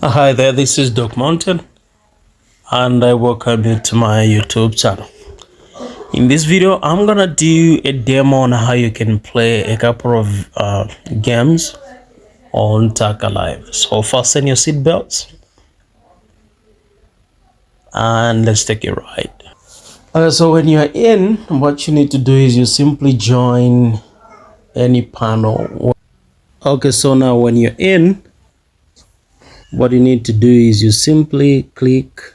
Hi there, this is Doc Mountain and I welcome you to my YouTube channel. In this video, I'm gonna do a demo on how you can play a couple of games on Taka Live. So fasten your seatbelts and let's take a ride. So when you're in, what you need to do is you simply join any panel. Okay, so now when you're in, what you need to do is you simply click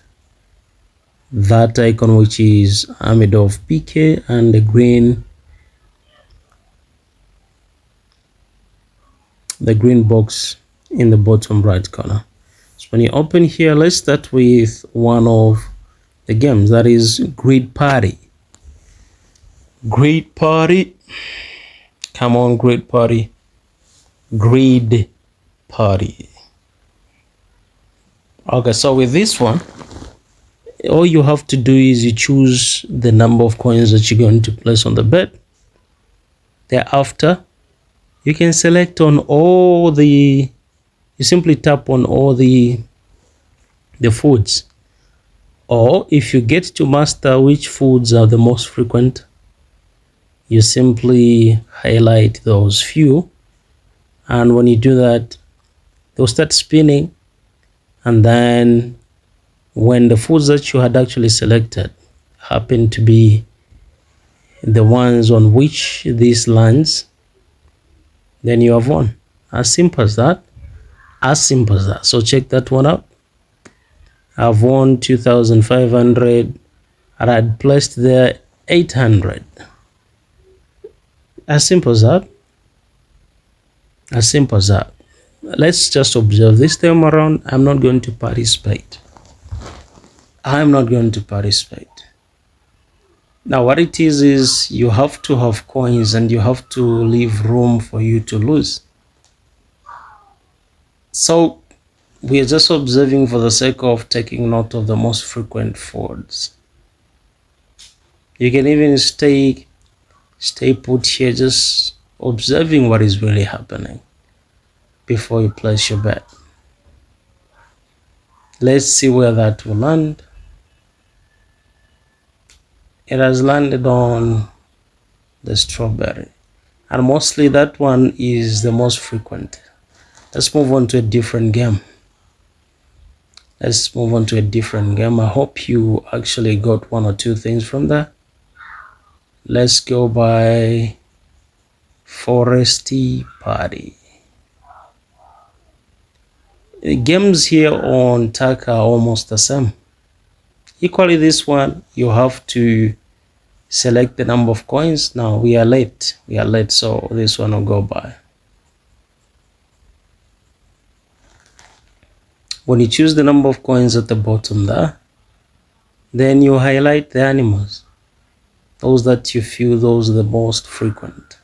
that icon, which is Amid of PK, and the green box in the bottom right corner. So when you open here, let's start with one of the games, that is Grid Party. Grid Party, come on, Grid Party. Grid Party. Okay, so with this one, all you have to do is you choose the number of coins that you're going to place on the bed. Thereafter, you can select on all the, you simply tap on all the foods, or if you get to master which foods are the most frequent, you simply highlight those few, and when you do that, they'll start spinning. And then when the foods that you had actually selected happen to be the ones on which this lands, then you have won. As simple as that. As simple as that. So check that one out. I've won 2,500 and I'd placed there 800. As simple as that. As simple as that. Let's just observe. This time around, I'm not going to participate. I'm not going to participate. Now what it is you have to have coins and you have to leave room for you to lose. So we are just observing for the sake of taking note of the most frequent foods. You can even stay put here, just observing what is really happening before you place your bet. Let's see where that will land. It has landed on the strawberry, and mostly that one is the most frequent. Let's move on to a different game. I hope you actually got one or two things from there. Let's go by Foresty Party. The games here on Taka are almost the same. Equally, this one, you have to select the number of coins. Now we are late, so this one will go by. When you choose the number of coins at the bottom there, then you highlight the animals, those that you feel those are the most frequent.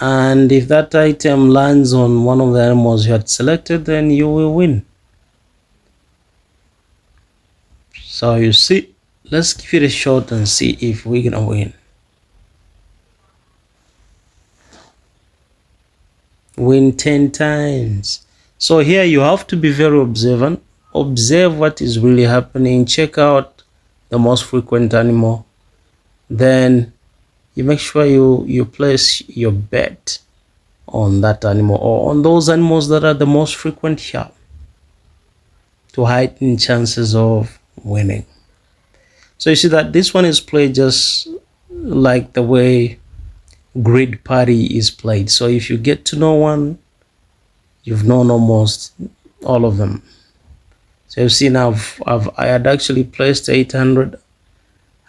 And if that item lands on one of the animals you had selected, then you will win. So you see, let's give it a shot and see if we're gonna win. Win 10 times. So here you have to be very observant. Observe what is really happening. Check out the most frequent animal. Then you make sure you place your bet on that animal or on those animals that are the most frequent here to heighten chances of winning. So you see that this one is played just like the way Grid Party is played. So if you get to know one, you've known almost all of them. So you've seen I had actually placed 800.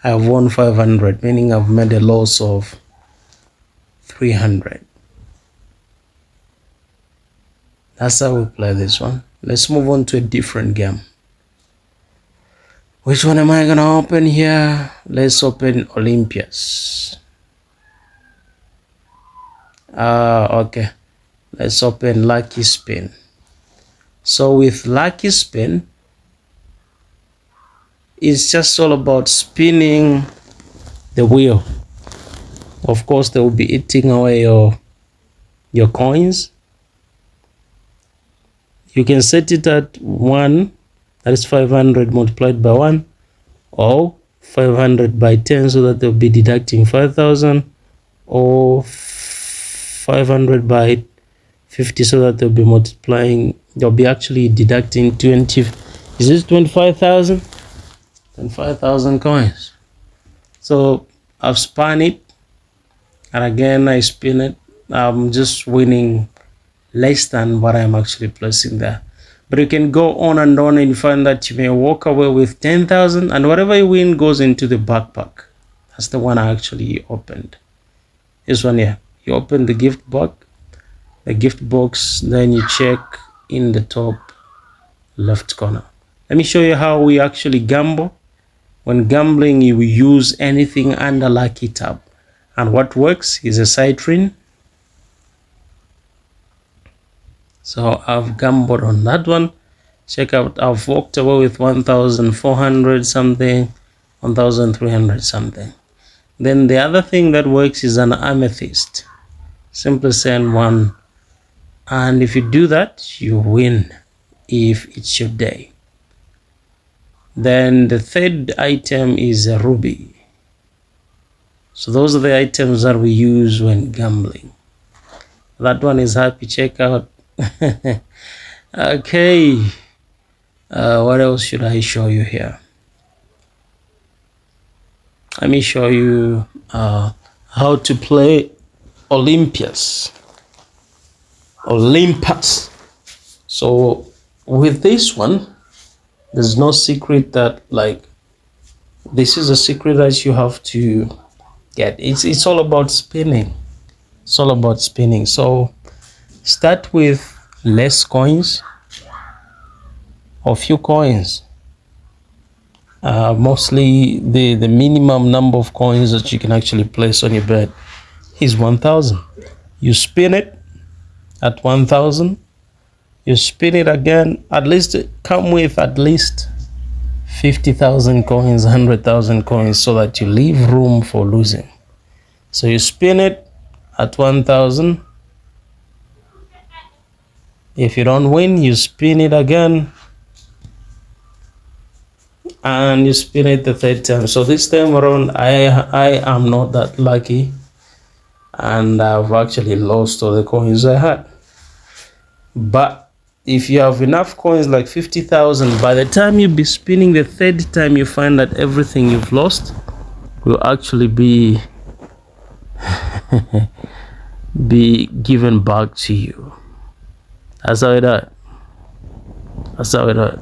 I have won 500, meaning I've made a loss of 300. That's how we play this one. Let's move on to a different game. Which one am I gonna open here? Let's open Olympus. Okay. Let's open Lucky Spin. So with Lucky Spin, it's just all about spinning the wheel. Of course, they will be eating away your coins. You can set it at 1, that is 500 multiplied by 1, or 500 by 10, so that they'll be deducting 5,000, or 500 by 50, so that they'll be multiplying, they'll be actually deducting 20. Is this 25,000? 25,000 coins. So I've spun it, and again I spin it. I'm just winning less than what I'm actually placing there. But you can go on and on, and you find that you may walk away with 10,000, and whatever you win goes into the backpack. That's the one I actually opened. This one here. You open the gift box, then you check in the top left corner. Let me show you how we actually gamble. When gambling, you will use anything under Lucky tab. And what works is a citrine. So I've gambled on that one. Check out, I've walked away with 1,400 something, 1,300 something. Then the other thing that works is an amethyst. Simply send one. And if you do that, you win if it's your day. Then the third item is a ruby. So those are the items that we use when gambling. That one is happy. Check out. Okay. What else should I show you here? Let me show you how to play Olympus. So with this one, there's no secret that, like, this is a secret that you have to get. It's all about spinning. It's all about spinning. So start with less coins or few coins. Mostly the minimum number of coins that you can actually place on your bet is 1,000. You spin it at 1,000. You spin it again. At least come with at least 50,000 coins, 100,000 coins, so that you leave room for losing. So you spin it at 1,000. If you don't win, you spin it again, and you spin it the third time. So this time around, I am not that lucky, and I've actually lost all the coins I had. But if you have enough coins, like 50,000, by the time you be spinning the third time, you find that everything you've lost will actually be be given back to you. That's how it is. That's how it is.